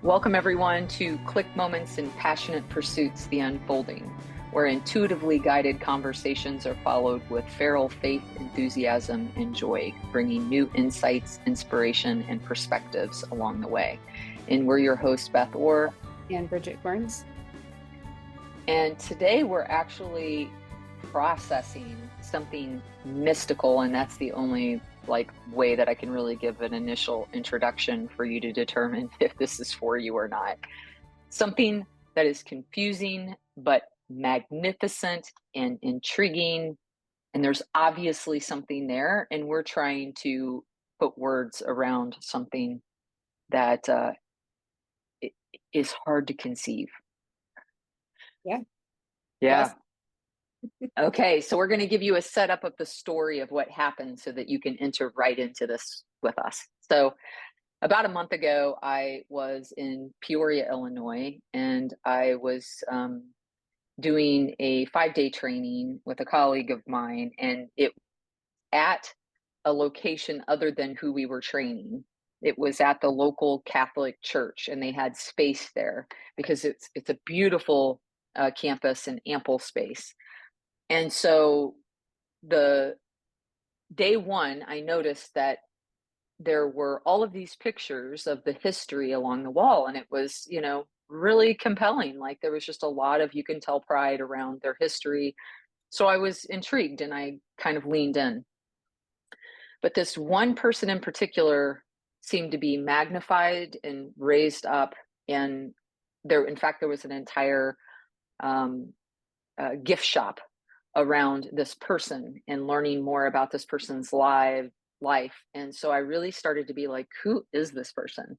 Welcome, everyone, to Click Moments and Passionate Pursuits, The Unfolding, where intuitively guided conversations are followed with feral faith, enthusiasm, and joy, bringing new insights, inspiration, and perspectives along the way. And we're your hosts, Beth Orr and Bridget Burns. And today we're actually processing something mystical, and that's the only way that I can really give an initial introduction for you to determine if this is for you or not. Something that is confusing but magnificent and intriguing, and there's obviously something there, and we're trying to put words around something that is hard to conceive. Yeah. Okay, so we're going to give you a setup of the story of what happened so that you can enter right into this with us. So about a month ago, I was in Peoria, Illinois, and I was doing a 5-day training with a colleague of mine, and it at a location other than who we were training. It was at the local Catholic church, and they had space there because it's a beautiful campus and ample space. And so the day one, I noticed that there were all of these pictures of the history along the wall. And it was, really compelling. Like there was just a lot of, you can tell, pride around their history. So I was intrigued and I kind of leaned in. But this one person in particular seemed to be magnified and raised up. And in fact, there was an entire gift shop around this person and learning more about this person's life. And so I really started to be like, who is this person?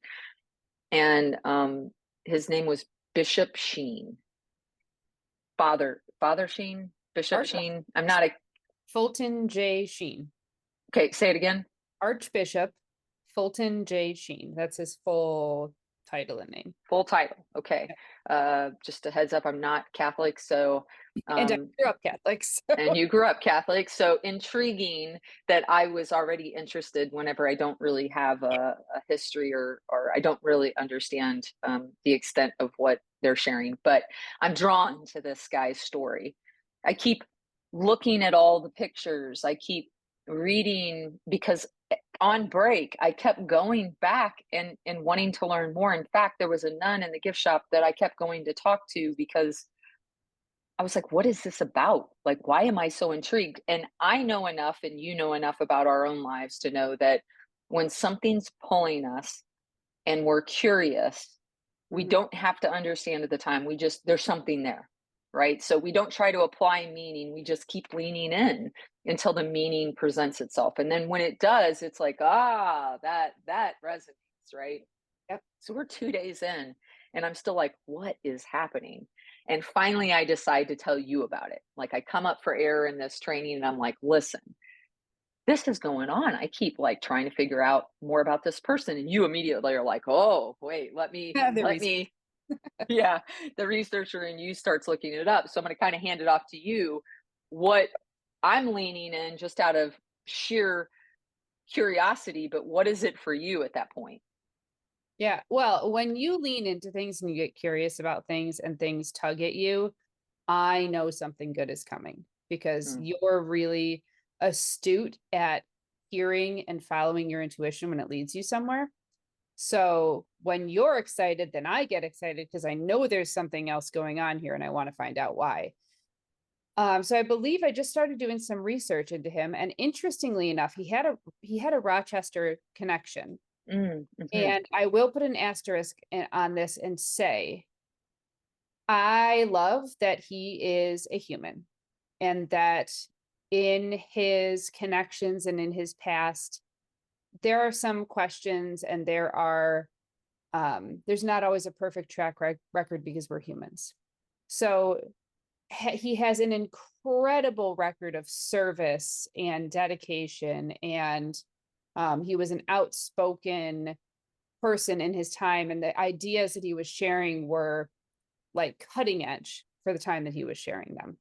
And his name was Bishop Sheen. Father Sheen? Bishop Sheen? I'm not a... Fulton J. Sheen. Okay, say it again. Archbishop Fulton J. Sheen. That's his full title and name. Full title. Okay. Just a heads up, I'm not Catholic, so and I grew up Catholic. So. And you grew up Catholic, so intriguing that I was already interested whenever I don't really have a history or I don't really understand the extent of what they're sharing, but I'm drawn to this guy's story. I keep looking at all the pictures. I keep reading because on break, I kept going back and wanting to learn more. In fact, there was a nun in the gift shop that I kept going to talk to because I was like, what is this about? Like, why am I so intrigued? And I know enough and you know enough about our own lives to know that when something's pulling us and we're curious, we don't have to understand at the time. There's something there, right? So we don't try to apply meaning. We just keep leaning in until the meaning presents itself. And then when it does, it's like, that resonates, right? Yep. So we're 2 days in and I'm still like, what is happening? And finally, I decide to tell you about it. Like I come up for air in this training and I'm like, listen, this is going on. I keep trying to figure out more about this person. And you immediately are like, oh, wait, let me, yeah, the researcher and you starts looking it up. So I'm going to kind of hand it off to you. What I'm leaning in just out of sheer curiosity, but what is it for you at that point? Yeah. Well, when you lean into things and you get curious about things and things tug at you, I know something good is coming because you're really astute at hearing and following your intuition when it leads you somewhere. So when you're excited, then I get excited because I know there's something else going on here and I want to find out why. So I believe I just started doing some research into him. And interestingly enough, he had a Rochester connection. And I will put an asterisk on this and say, I love that he is a human and that in his connections and in his past, there are some questions and there's not always a perfect track record because we're humans. So he has an incredible record of service and dedication, and he was an outspoken person in his time, and the ideas that he was sharing were cutting edge for the time that he was sharing them.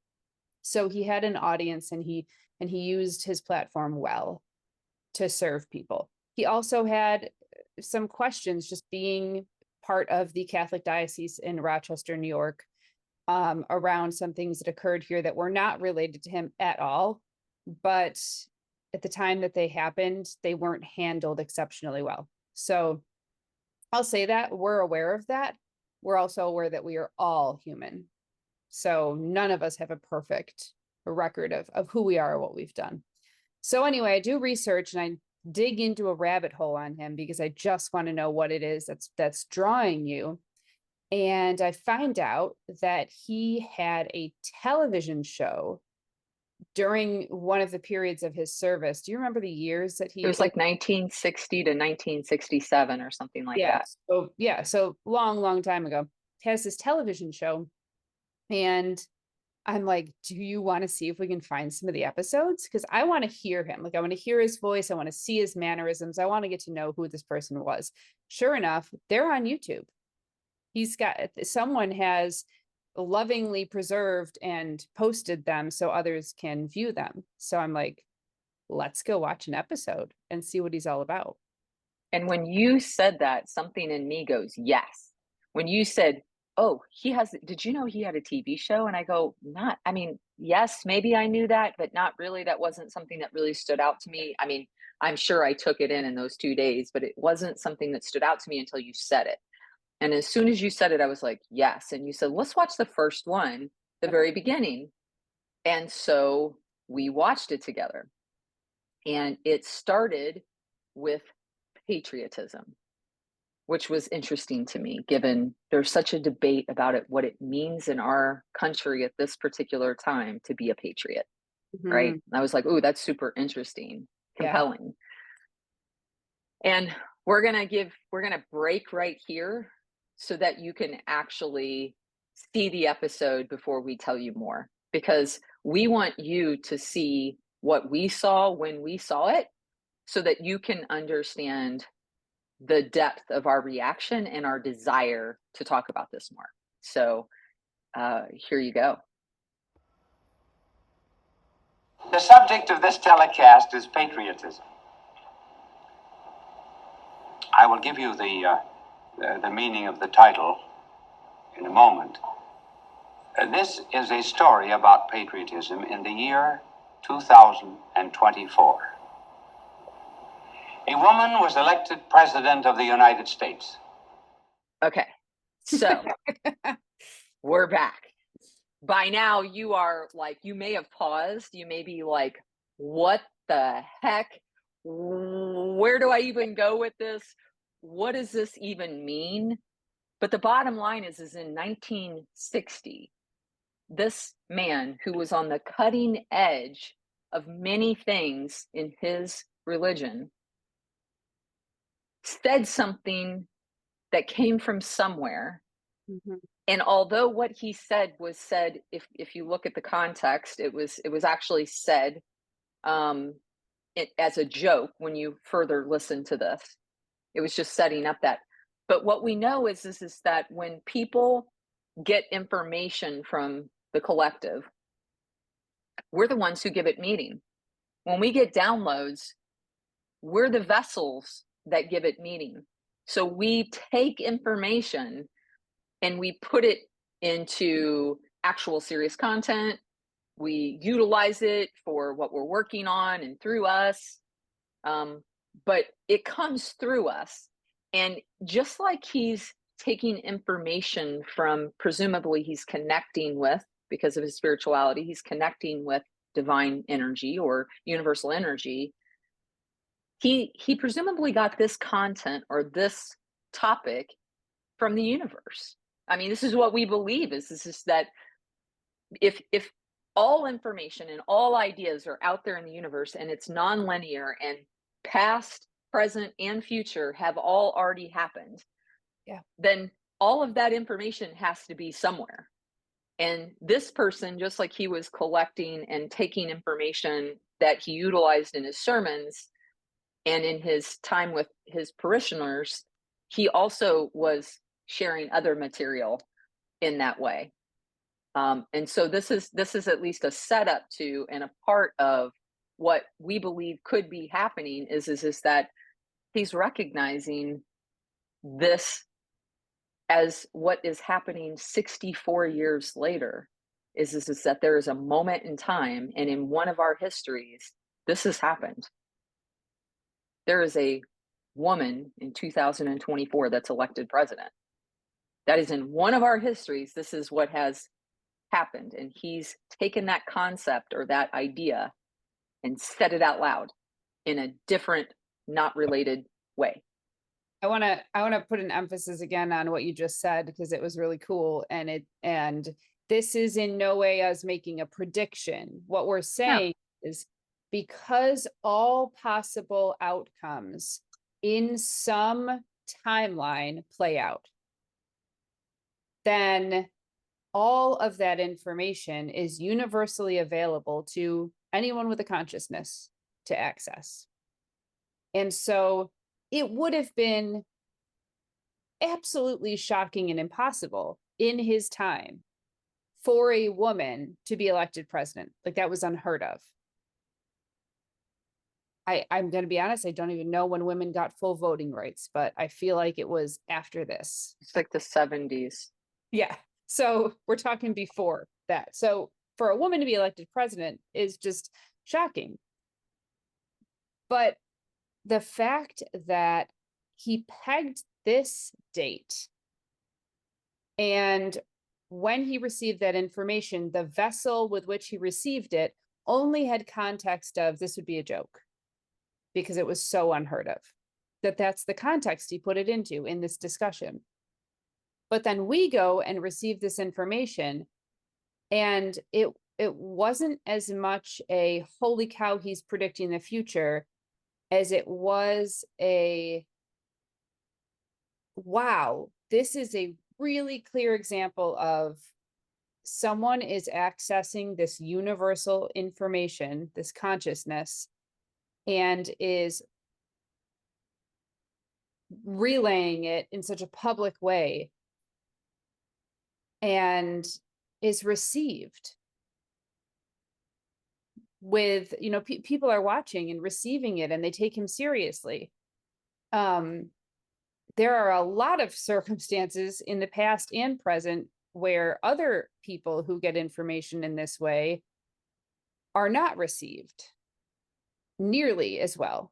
So he had an audience and he used his platform well to serve people. He also had some questions just being part of the Catholic Diocese in Rochester, New York, around some things that occurred here that were not related to him at all. But at the time that they happened, they weren't handled exceptionally well. So I'll say that we're aware of that. We're also aware that we are all human. So none of us have a perfect record of who we are or what we've done. So anyway, I do research and I dig into a rabbit hole on him because I just want to know what it is that's drawing you. And I find out that he had a television show during one of the periods of his service. Do you remember the years that It he was like 1960 to 1967 or something like that. So long time ago. He has this television show, and I'm like, do you want to see if we can find some of the episodes? Because I want to hear him. Like, I want to hear his voice. I want to see his mannerisms. I want to get to know who this person was. Sure enough, they're on YouTube. Someone has lovingly preserved and posted them so others can view them. So I'm like, let's go watch an episode and see what he's all about. And when you said that, something in me goes, yes. When you said, oh, did you know he had a TV show? And I go, yes, maybe I knew that, but not really. That wasn't something that really stood out to me. I mean, I'm sure I took it in those 2 days, but it wasn't something that stood out to me until you said it. And as soon as you said it, I was like, yes. And you said, let's watch the first one, the very beginning. And so we watched it together. And it started with patriotism, which was interesting to me, given there's such a debate about it, what it means in our country at this particular time to be a patriot, right? Mhm. And I was like, ooh, that's super interesting, Yeah. compelling. And we're going to break right here so that you can actually see the episode before we tell you more, because we want you to see what we saw when we saw it so that you can understand the depth of our reaction and our desire to talk about this more. So here you go. The subject of this telecast is patriotism. I will give you the meaning of the title in a moment. This is a story about patriotism in the year 2024. A woman was elected president of the United States. Okay, so we're back. By now, you are like, you may have paused. You may be like, what the heck? Where do I even go with this? What does this even mean? But the bottom line is in 1960, this man who was on the cutting edge of many things in his religion said something that came from somewhere. Mm-hmm. And although what he said was said, if you look at the context, it was actually said as a joke. When you further listen to this, it was just setting up that. But what we know is that when people get information from the collective, we're the ones who give it meaning. When we get downloads, we're the vessels that give it meaning. So we take information and we put it into actual serious content. We utilize it for what we're working on and through us. But it comes through us. And just like he's taking information from, presumably he's connecting with, because of his spirituality, he's connecting with divine energy or universal energy. He presumably got this content or this topic from the universe. I mean, this is what we believe is that if all information and all ideas are out there in the universe and it's nonlinear and past, present, and future have all already happened, then all of that information has to be somewhere. And this person, just like he was collecting and taking information that he utilized in his sermons and in his time with his parishioners, he also was sharing other material in that way. And so this is at least a setup to, and a part of what we believe could be happening is that he's recognizing this as what is happening 64 years later is that there is a moment in time, and in one of our histories, this has happened. There is a woman in 2024 that's elected president. That is in one of our histories. This is what has happened. And he's taken that concept or that idea and said it out loud in a different, not related way. I want to put an emphasis again on what you just said, because it was really cool. And this is in no way us making a prediction. What we're saying is, because all possible outcomes in some timeline play out, then all of that information is universally available to anyone with a consciousness to access. And so it would have been absolutely shocking and impossible in his time for a woman to be elected president. Like, that was unheard of. I'm going to be honest, I don't even know when women got full voting rights, but I feel like it was after this. It's like the 70s. Yeah. So we're talking before that. So for a woman to be elected president is just shocking. But the fact that he pegged this date, and when he received that information, the vessel with which he received it only had context of this would be a joke, because it was so unheard of. That's the context he put it into in this discussion. But then we go and receive this information, and it wasn't as much a holy cow, he's predicting the future, as it was a wow, this is a really clear example of someone is accessing this universal information, this consciousness, and is relaying it in such a public way, and is received with, people are watching and receiving it, and they take him seriously. There are a lot of circumstances in the past and present where other people who get information in this way are not received nearly as well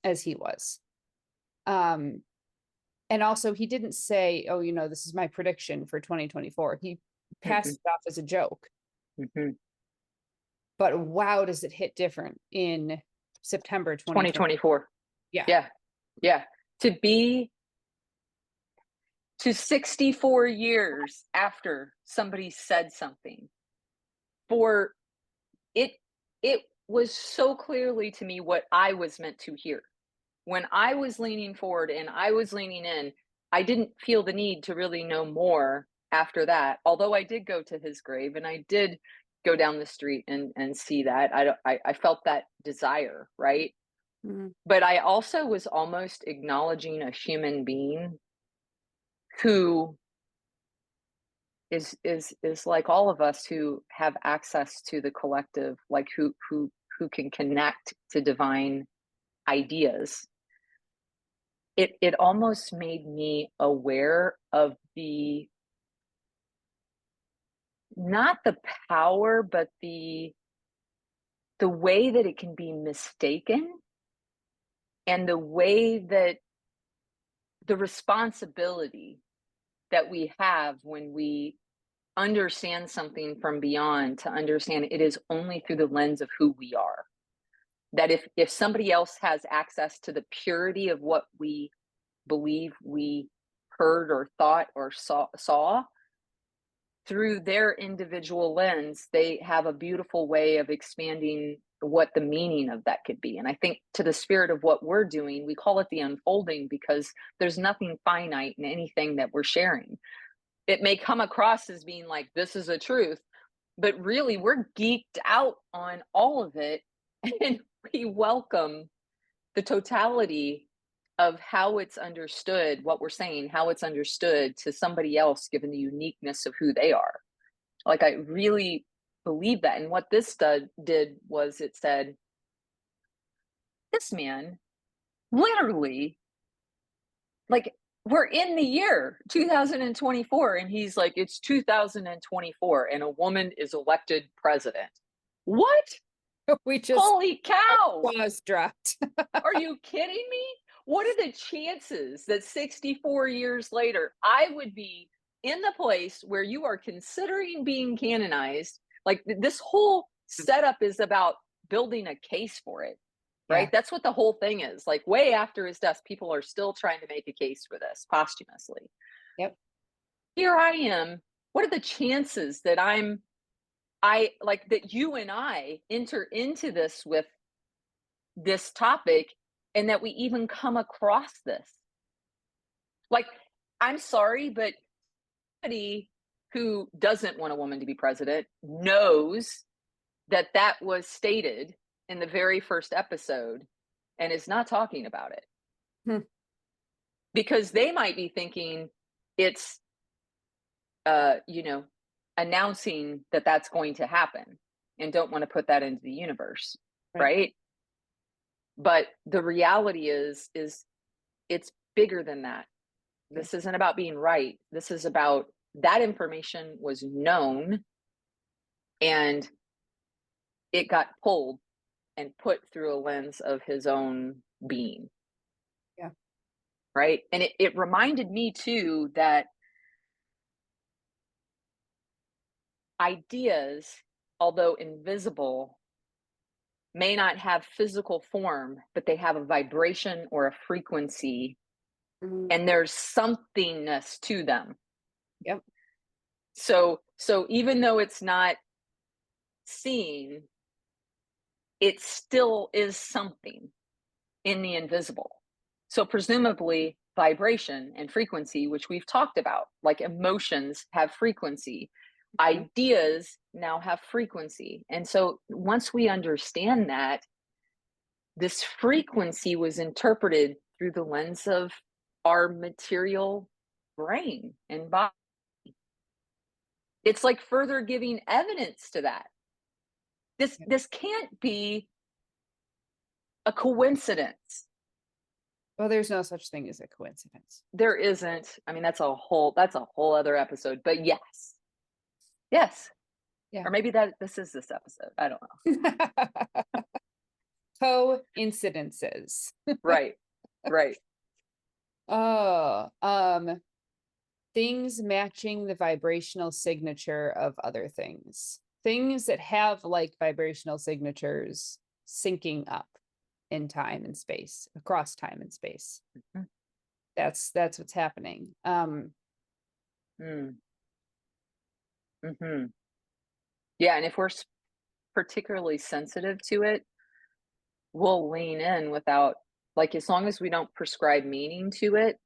as he was. And also, he didn't say, oh, this is my prediction for 2024. He passed it off as a joke. But wow, does it hit different in September 2024. Yeah. To 64 years after somebody said something, for it was so clearly to me what I was meant to hear. When I was leaning forward and I was leaning in, I didn't feel the need to really know more after that. Although I did go to his grave and I did go down the street and see that. I felt that desire, right? Mm-hmm. But I also was almost acknowledging a human being who is like all of us, who have access to the collective, like who can connect to divine ideas. It almost made me aware of not the power, but the way that it can be mistaken, and the way that the responsibility that we have when we understand something from beyond, to understand it is only through the lens of who we are. That if somebody else has access to the purity of what we believe we heard or thought or saw through their individual lens, they have a beautiful way of expanding what the meaning of that could be. And I think, to the spirit of what we're doing, we call it the unfolding, because there's nothing finite in anything that we're sharing. It may come across as being like, this is a truth, but really we're geeked out on all of it, and we welcome the totality of how it's understood, what we're saying, how it's understood to somebody else, given the uniqueness of who they are. Like, I really believe that. And what this did was, it said, this man literally, like, we're in the year 2024, and he's like, it's 2024 and a woman is elected president. What? We just Holy cow. was dropped. Are you kidding me? What are the chances that 64 years later I would be in the place where you are considering being canonized? Like, this whole setup is about building a case for it, right? Yeah. That's what the whole thing is. Like, way after his death, people are still trying to make a case for this posthumously. Yep. Here I am. What are the chances that that you and I enter into this with this topic, and that we even come across this? Like, I'm sorry, but somebody who doesn't want a woman to be president knows that that was stated in the very first episode and is not talking about it. Hmm. Because they might be thinking it's you know, announcing that that's going to happen and don't want to put that into the universe, right? But the reality is it's bigger than that. This isn't about being right. This is about that information was known, and it got pulled and put through a lens of his own being. Yeah. Right. And it reminded me too that ideas, although invisible, may not have physical form, but they have a vibration or a frequency, and there's somethingness to them. Yep. So even though it's not seen, it still is something in the invisible. So presumably vibration and frequency, which we've talked about, like emotions have frequency, ideas now have frequency. And so once we understand that, this frequency was interpreted through the lens of our material brain and body. It's like further giving evidence to that. This can't be a coincidence. Well, there's no such thing as a coincidence. There isn't. I mean, that's a whole other episode. But yes. Yes. Yeah. Or maybe this is this episode. I don't know. Coincidences. Right. Right. Oh, things matching the vibrational signature of other things. Things that have like vibrational signatures syncing up in time and space, across time and space. Mm-hmm. That's what's happening. Mm-hmm. Yeah, and if we're particularly sensitive to it, we'll lean in without, like, as long as we don't prescribe meaning to it,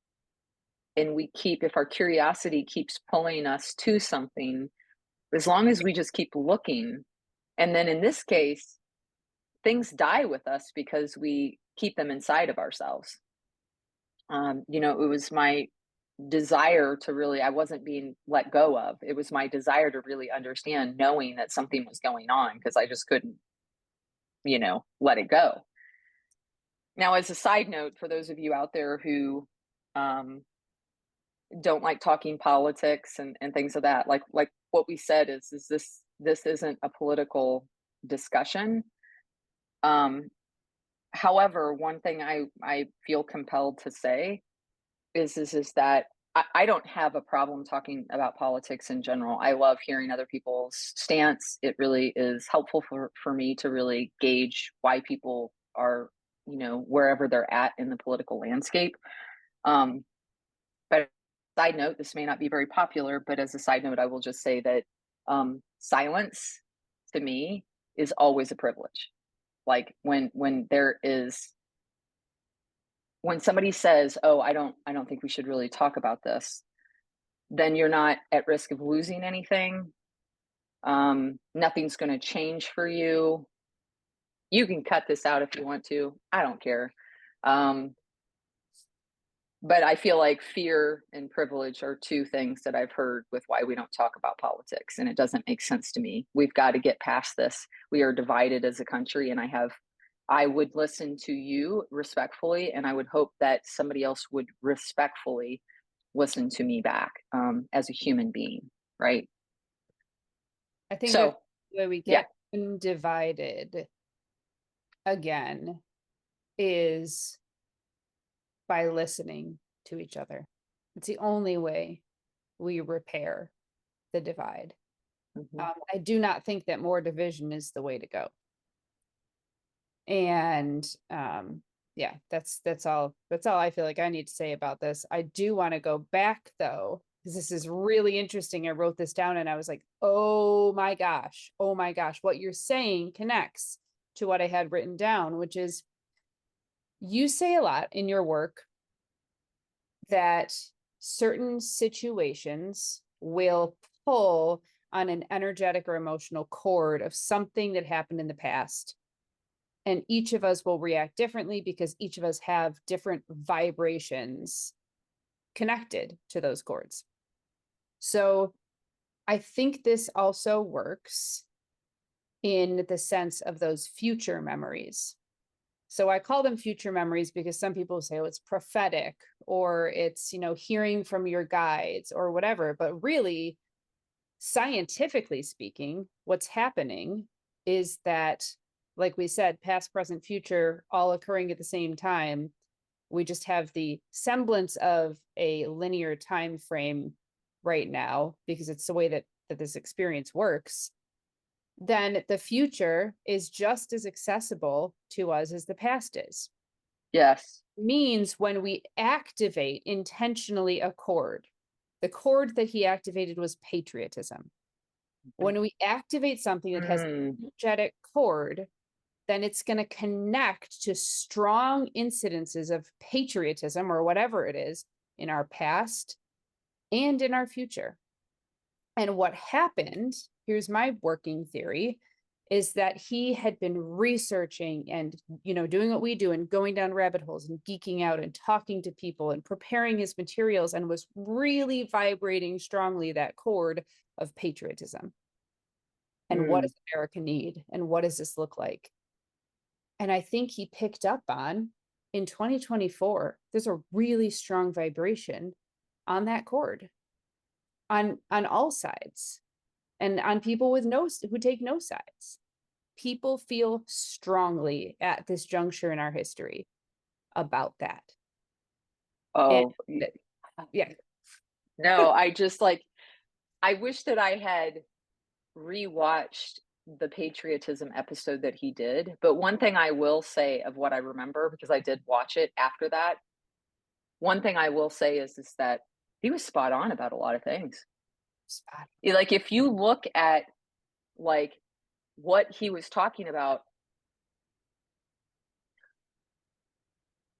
and if our curiosity keeps pulling us to something, as long as we just keep looking, and then in this case, things die with us because we keep them inside of ourselves. It was my desire to really, I wasn't being let go of. It was my desire to really understand, knowing that something was going on, because I just couldn't, let it go. Now, as a side note, for those of you out there who don't like talking politics and things of that, like what we said is this isn't a political discussion. However, one thing I feel compelled to say is that I don't have a problem talking about politics in general. I love hearing other people's stance. It really is helpful for me to really gauge why people are, wherever they're at in the political landscape. But side note, this may not be very popular, but as a side note, I will just say that silence to me is always a privilege. Like when somebody says, "Oh, I don't think we should really talk about this," then you're not at risk of losing anything. Nothing's going to change for you. You can cut this out if you want to. I don't care. But I feel like fear and privilege are two things that I've heard with why we don't talk about politics, and it doesn't make sense to me. We've got to get past this. We are divided as a country, and I would listen to you respectfully, and I would hope that somebody else would respectfully listen to me back as a human being, right? I think that's So, where we yeah. get undivided again is by listening to each other. It's the only way we repair the divide. Mhm. I do not think that more division is the way to go. And yeah, that's all I feel like I need to say about this. I do want to go back though, because this is really interesting. I wrote this down and I was like, oh my gosh, what you're saying connects to what I had written down, which is you say a lot in your work that certain situations will pull on an energetic or emotional cord of something that happened in the past. And each of us will react differently because each of us have different vibrations connected to those cords. So I think this also works in the sense of those future memories. So I call them future memories because some people say, oh, it's prophetic or it's, hearing from your guides or whatever. But really, scientifically speaking, what's happening is that, like we said, past, present, future, all occurring at the same time. We just have the semblance of a linear time frame right now because it's the way that this experience works. Then the future is just as accessible to us as the past is. Yes. Means when we activate intentionally a cord, the cord that he activated was patriotism. When we activate something that has an energetic cord, then it's going to connect to strong incidences of patriotism or whatever it is in our past and in our future. And what happened, here's my working theory, is that he had been researching and, doing what we do and going down rabbit holes and geeking out and talking to people and preparing his materials and was really vibrating strongly that chord of patriotism. And what does America need? And what does this look like? And I think he picked up on in 2024, there's a really strong vibration on that chord on all sides and on people with who take no sides. People feel strongly at this juncture in our history about that. Oh, And, yeah. No, I wish that I had rewatched the patriotism episode that he did. But one thing I will say of what I remember, because I did watch it after that, one thing I will say is that he was spot on about a lot of things. Like if you look at like what he was talking about,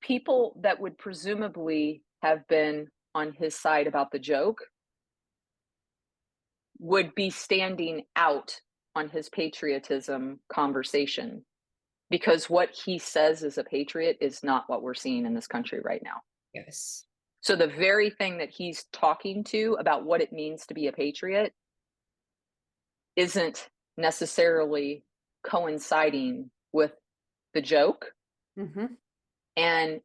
people that would presumably have been on his side about the joke would be standing out on his patriotism conversation because what he says as a patriot is not what we're seeing in this country right now. Yes. So the very thing that he's talking to about what it means to be a patriot isn't necessarily coinciding with the joke. Mm-hmm. And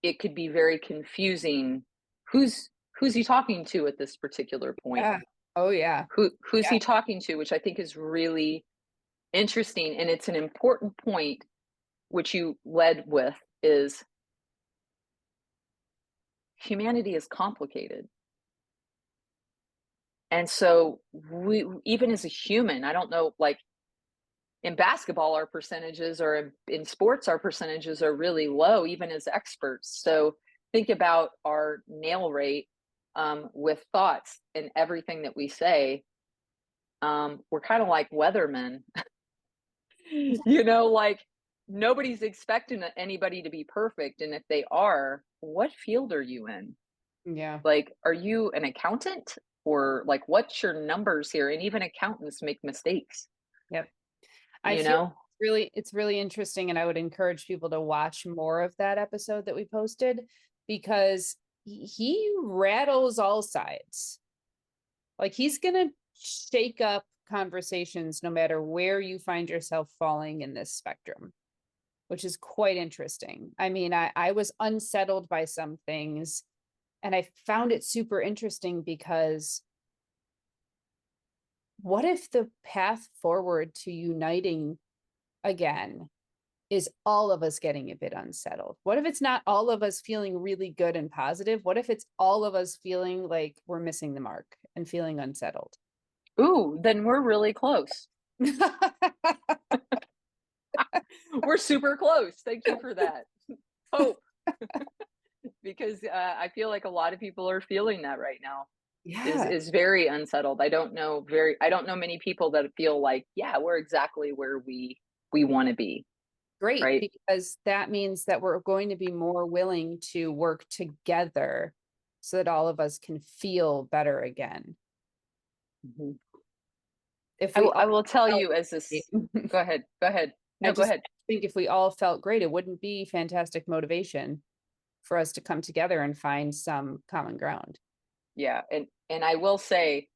it could be very confusing. Who's he talking to at this particular point? Yeah. Oh yeah. Who's he talking to, which I think is really interesting. And it's an important point, which you led with, is humanity is complicated. And so we, even as a human, I don't know, like in basketball, our percentages, or in sports, our percentages are really low, even as experts. So think about our nail rate with thoughts and everything that we say. We're kind of like weathermen, like nobody's expecting anybody to be perfect. And if they are, what field are you in? Yeah. Like, are you an accountant, or like, what's your numbers here? And even accountants make mistakes. Yep. I feel it's really interesting, and I would encourage people to watch more of that episode that we posted because he rattles all sides. Like he's gonna shake up conversations no matter where you find yourself falling in this spectrum, which is quite interesting. I mean, I was unsettled by some things And I found it super interesting because what if the path forward to uniting again is all of us getting a bit unsettled? What if it's not all of us feeling really good and positive? What if it's all of us feeling like we're missing the mark and feeling unsettled? Ooh, then we're really close. We're super close. Thank you for that. Hope. Because I feel like a lot of people are feeling that right now. Yeah. Is very unsettled. I don't know many people that feel like, yeah, we're exactly where we want to be, Great, right? because that means that we're going to be more willing to work together so that all of us can feel better again. Mhm. If I we will I all will tell felt you as great. this. Go ahead. Go ahead. I No, go just ahead. think if we all felt great, it wouldn't be fantastic motivation for us to come together and find some common ground. Yeah, and I will say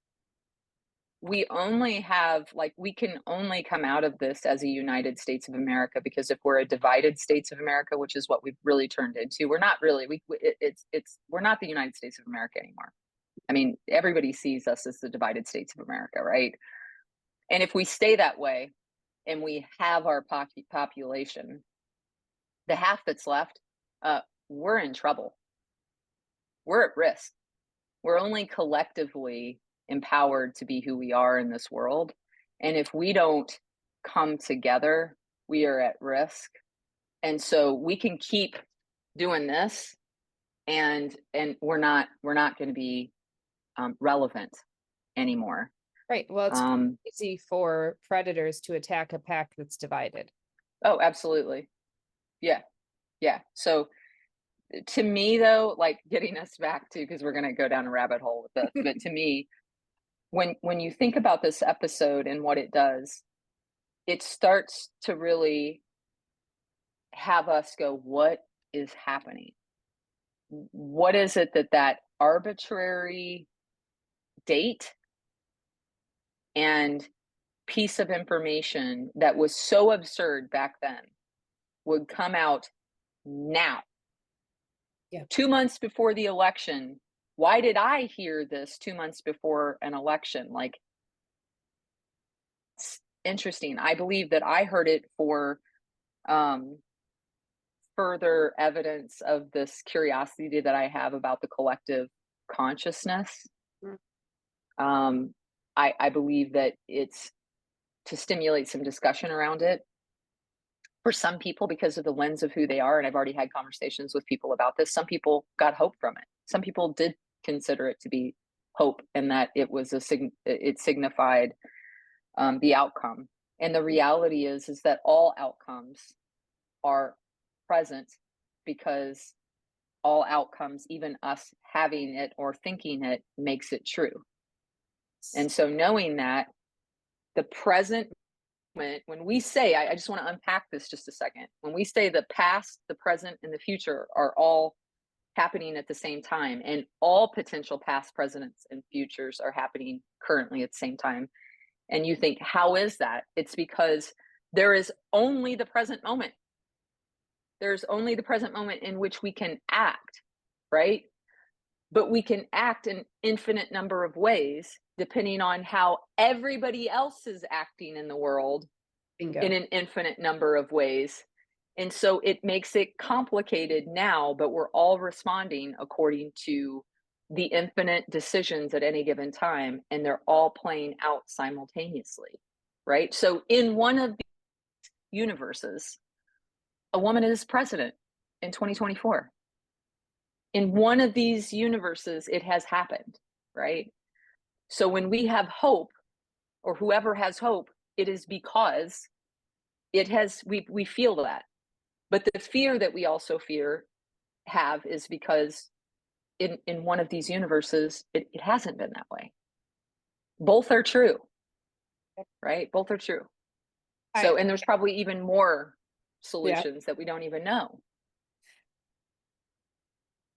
we only have like we can only come out of this as a United States of America, because if we're a divided States of America, which is what we've really turned into, we're not really it's we're not the United States of America anymore. I mean, everybody sees us as the divided States of America, right? And if we stay that way and we have our population, the half that's left, uh, we're in trouble. We're at risk. We're only collectively empowered to be who we are in this world. And if we don't come together, we are at risk. And so we can keep doing this, and we're not going to be relevant anymore. Right. Well, it's Um, easy for predators to attack a pack that's divided. oh, absolutely. Yeah. Yeah. So to me, though, like getting us back to, because we're going to go down a rabbit hole with this, but to me, when you think about this episode and what it does, it starts to really have us go, what is happening? What is it that arbitrary date and piece of information that was so absurd back then would come out now, Yeah. 2 months before the election? Why did I hear this 2 months before an election? Like, it's interesting. I believe that I heard it for um, further evidence of this curiosity that I have about the collective consciousness. Mm. I believe that it's to stimulate some discussion around it for some people because of the lens of who they are. And I've already had conversations with people about this. Some people got hope from it. Some people did consider it to be hope, and that it was it signified the outcome. And the reality is that all outcomes are present, because all outcomes, even us having it or thinking it, makes it true. And so knowing that the present moment, when we say, I just want to unpack this just a second. When we say the past, the present, and the future are all happening at the same time, and all potential past, presents, and futures are happening currently at the same time. And you think, how is that? It's because there is only the present moment. There's only the present moment in which we can act, right? But we can act an infinite number of ways depending on how everybody else is acting in the world Bingo. in an infinite number of ways. And so it makes it complicated now, but we're all responding according to the infinite decisions at any given time, and they're all playing out simultaneously, right? So in one of the universes, a woman is president in 2024. In one of these universes, it has happened, right? So when we have hope, or whoever has hope, it is because it has, we feel that. But the fear that we also have is because in one of these universes, it hasn't been that way. Both are true, right? Both are true. So, and there's probably even more solutions that we don't even know.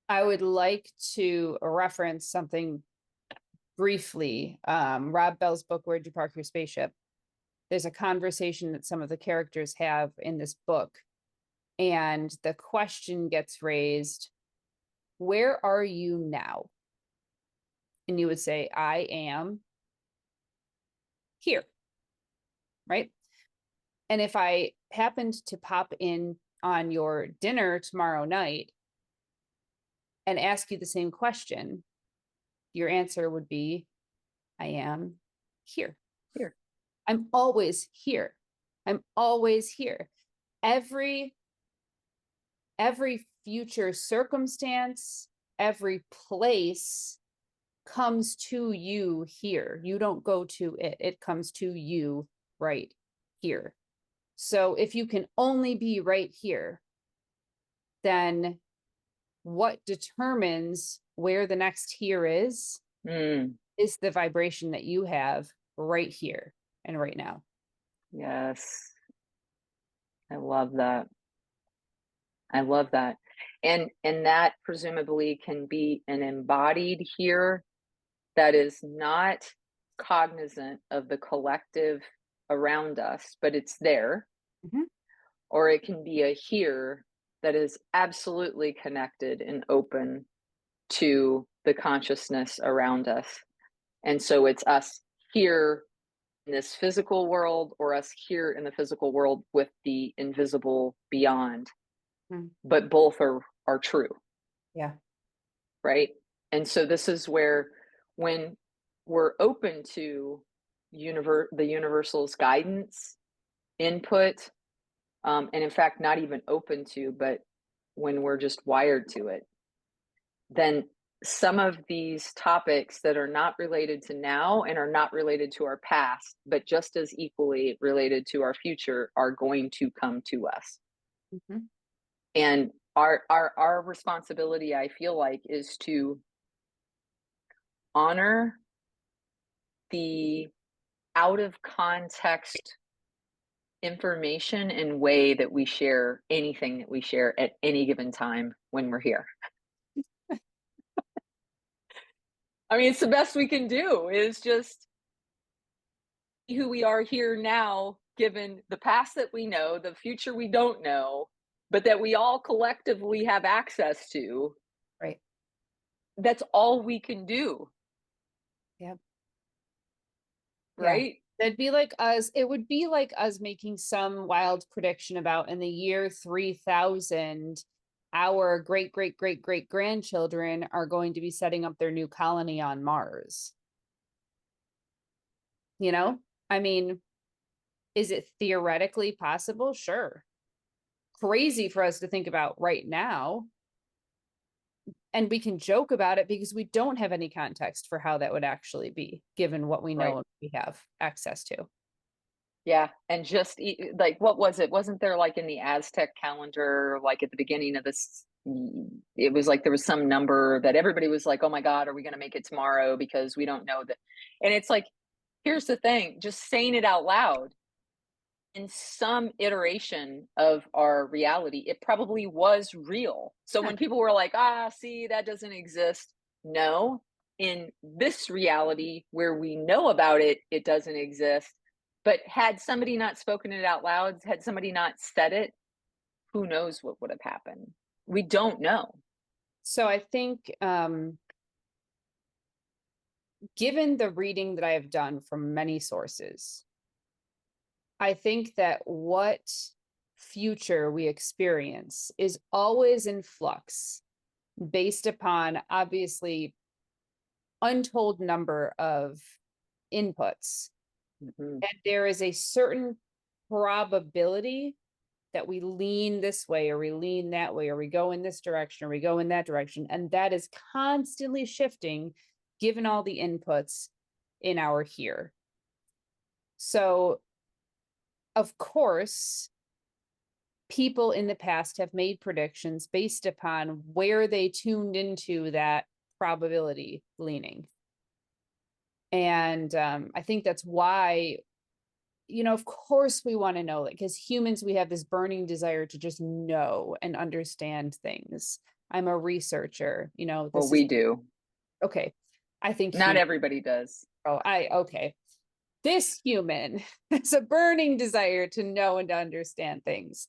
I would like to reference something briefly. Rob Bell's book, Where'd You Park Your Spaceship? There's a conversation that some of the characters have in this book, and the question gets raised, where are you now? And you would say, I am here, right? And if I happened to pop in on your dinner tomorrow night and ask you the same question, your answer would be, I am here. Here. I'm always here. I'm always here. Every future circumstance, every place comes to you here. You don't go to it. It comes to you right here. So if you can only be right here, then what determines where the next here is the vibration that you have right here and right now. Yes. I love that. I love that. And that presumably can be an embodied here that is not cognizant of the collective around us, but it's there. Mm-hmm. Or it can be a here that is absolutely connected and open to the consciousness around us. And so it's us here in this physical world, or us here in the physical world with the invisible beyond. But both are true. Yeah. Right. And so this is where, when we're open to the universal's guidance, input, and in fact, not even open to, but when we're just wired to it, then some of these topics that are not related to now and are not related to our past, but just as equally related to our future, are going to come to us. Mm-hmm. And our responsibility, I feel like, is to honor the out of context information and way that we share anything that we share at any given time when we're here. I mean, it's the best we can do, is just who we are here now, given the past that we know, the future we don't know, but that we all collectively have access to. Right. That's all we can do. Yep. Right? Yeah. It would be like us making some wild prediction about, in the year 3000, our great grandchildren are going to be setting up their new colony on Mars. You know, I mean, is it theoretically possible? Sure. Crazy for us to think about right now. And we can joke about it because we don't have any context for how that would actually be, given what we know and we have access to. Yeah. And just like, what was it? Wasn't there, like, in the Aztec calendar, like at the beginning of this, it was like there was some number that everybody was like, oh my God, are we going to make it tomorrow? Because we don't know that. And it's like, here's the thing, just saying it out loud, in some iteration of our reality, it probably was real. So when people were like, see, that doesn't exist. No, in this reality where we know about it, it doesn't exist. But had somebody not spoken it out loud, had somebody not said it, who knows what would have happened? We don't know. So I think, given the reading that I have done from many sources, I think that what future we experience is always in flux based upon, obviously, untold number of inputs. Mm-hmm. And there is a certain probability that we lean this way, or we lean that way, or we go in this direction, or we go in that direction. And that is constantly shifting given all the inputs in our here. So, of course, people in the past have made predictions based upon where they tuned into that probability leaning. And I think that's why, of course we want to know, like, as humans, we have this burning desire to just know and understand things. I'm a researcher, Well, we do. Okay. I think not everybody does. Okay. This human has a burning desire to know and to understand things.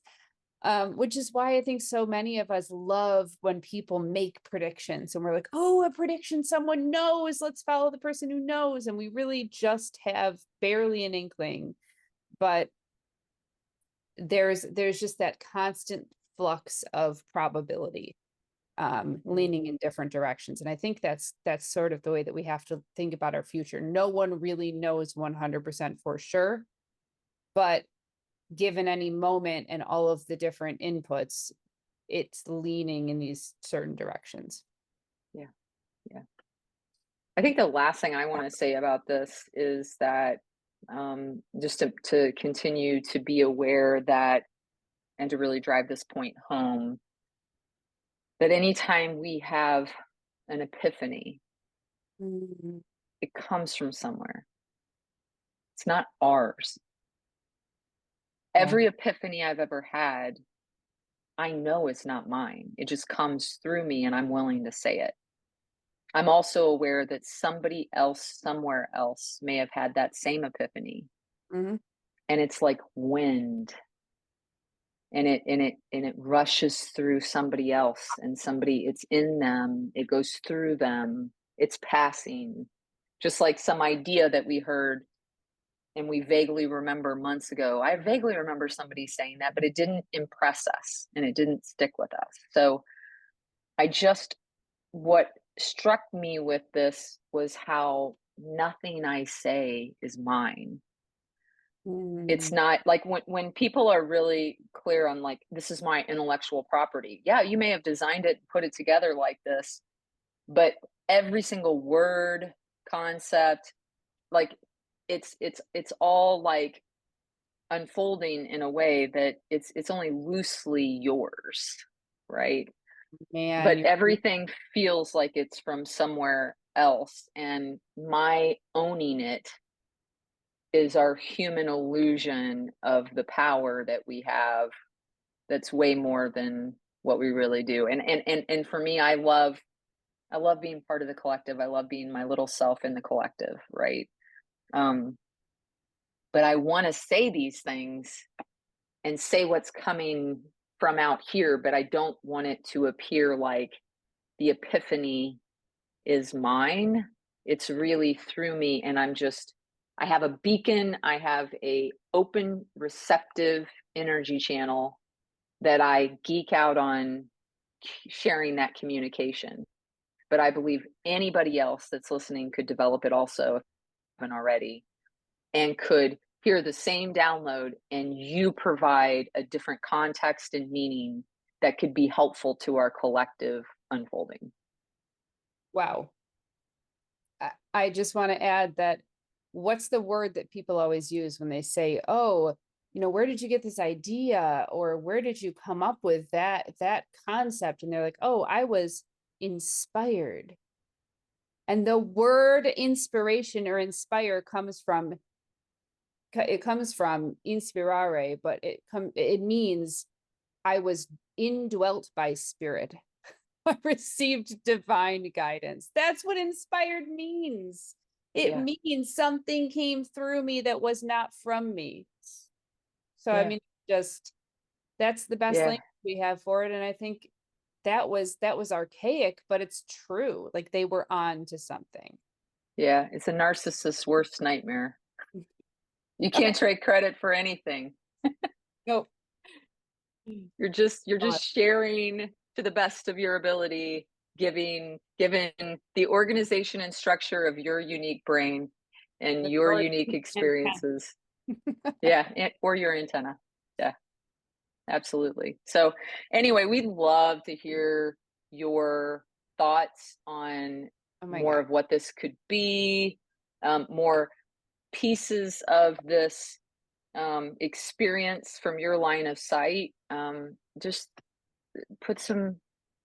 Which is why I think so many of us love when people make predictions and we're like, oh, a prediction, someone knows, let's follow the person who knows. And we really just have barely an inkling, but there's just that constant flux of probability, leaning in different directions. And I think that's sort of the way that we have to think about our future. No one really knows 100% for sure, but given any moment and all of the different inputs, it's leaning in these certain directions. Yeah. Yeah. I think the last thing I want to say about this is that just to continue to be aware that, and to really drive this point home, that anytime we have an epiphany, it comes from somewhere. It's not ours. Every epiphany I've ever had, I know it's not mine. It just comes through me and I'm willing to say it. I'm also aware that somebody else somewhere else may have had that same epiphany. Mm-hmm. And it's like wind. And it rushes through somebody else, and somebody, it's in them, it goes through them, it's passing. Just like some idea that we heard and we vaguely remember months ago. I vaguely remember somebody saying that, but it didn't impress us and it didn't stick with us. So what struck me with this was how nothing I say is mine. It's not like when people are really clear on like, this is my intellectual property. Yeah, you may have designed it, put it together like this, but every single word, concept, like it's all like unfolding in a way that it's only loosely yours, right? Man, But everything feels like it's from somewhere else, and my owning it is our human illusion of the power that we have, that's way more than what we really do. And for me, I love being part of the collective. I love being my little self in the collective, right? But I want to say these things and say what's coming from out here, but I don't want it to appear like the epiphany is mine. It's really through me, and I have a beacon, I have a open receptive energy channel that I geek out on sharing that communication. But I believe anybody else that's listening could develop it also, if they haven't already, and could hear the same download, and you provide a different context and meaning that could be helpful to our collective unfolding. Wow. I just want to add that, what's the word that people always use when they say, oh, where did you get this idea? Or where did you come up with that concept? And they're like, oh, I was inspired. And the word inspiration or inspire comes from inspirare, but it means I was indwelt by spirit. I received divine guidance. That's what inspired means. It means something came through me that was not from me. So I mean, just that's the best language we have for it. And I think that was archaic, but it's true. Like, they were on to something. Yeah, it's a narcissist's worst nightmare. You can't trade credit for anything. Nope. You're just sharing to the best of your ability, given the organization and structure of your unique brain and your unique experiences. Or your antenna. Yeah, absolutely. So anyway, we'd love to hear your thoughts on more of what this could be, more pieces of this experience from your line of sight. Just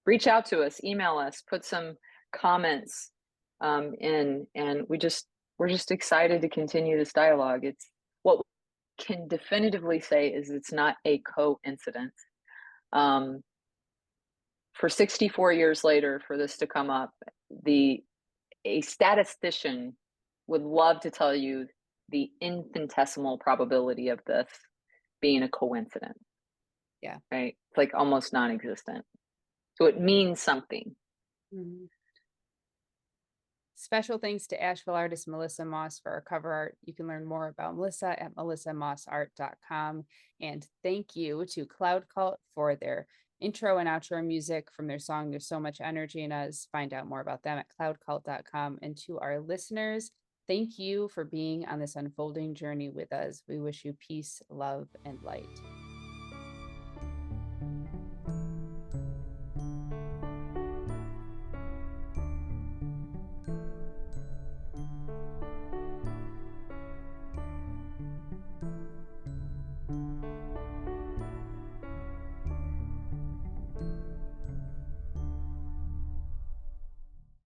reach out to us, email us, put some comments in, and we're just excited to continue this dialogue. It's what we can definitively say is it's not a coincidence. For 64 years later, for this to come up, a statistician would love to tell you the infinitesimal probability of this being a coincidence. Yeah. right? It's like almost non-existent. So it means something. Mhm. Special thanks to Asheville artist Melissa Moss for our cover art. You can learn more about Melissa at melissamossart.com. And thank you to Cloud Cult for their intro and outro music from their song There's So Much Energy in Us. Find out more about them at cloudcult.com. And to our listeners, thank you for being on this unfolding journey with us. We wish you peace, love, and light.